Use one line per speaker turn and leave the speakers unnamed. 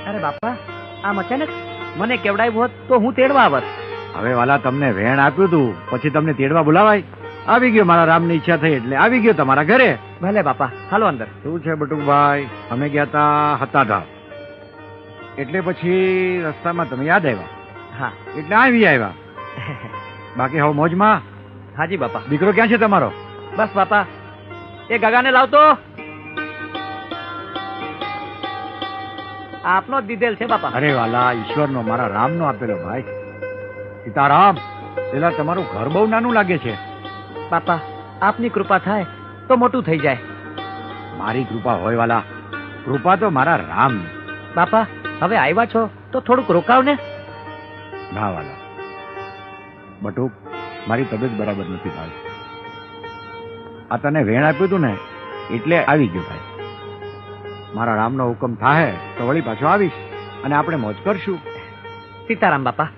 અરે બાપા, આમ અચાનક મને કેવડાવ્યું હોત તો હું તેડવા આવત.
હવે વાલા તમને વેણ આપ્યું તું, પછી તમને તેડવા બોલાવાય? આવી ગયો, મારા રામની ઈચ્છા થઈ એટલે આવી ગયો તમારા ઘરે.
ભલે બાપા, હાલો અંદર.
શું છે બટુકભાઈ? અમે ગયા તા હતાધામ, એટલે પછી રસ્તામાં તમે યાદ આવ્યા,
હા
એટલે આવી આવ્યા. બાકી હવે મોજમાં?
હાજી બાપા.
દીકરો ક્યાં છે તમારો?
બસ બાપા, એ ગગાને લાવતો. આપનો જ દીધેલ છે બાપા.
અરે વાલા, ઈશ્વરનો, મારા રામનો આપેલો ભાઈ. સીતારામ, પેલા તમારું ઘર બહુ નાનું લાગે છે.
બાપા, આપની કૃપા થાય તો મોટું થઈ જાય.
મારી કૃપા હોય વાલા, કૃપા તો મારા રામ.
બાપા, હવે આવ્યા છો તો થોડુંક રોકાવ ને.
ના વાલા, બટુક, મારી તબિયત બરાબર નથી ભાઈ. આ તને વેણ આપ્યું તું ને એટલે આવી ગયો ભાઈ. મારા રામનો હુકમ થાય તો વળી પાછો આવીશ અને આપણે મોજ કરશું.
સીતારામ બાપા.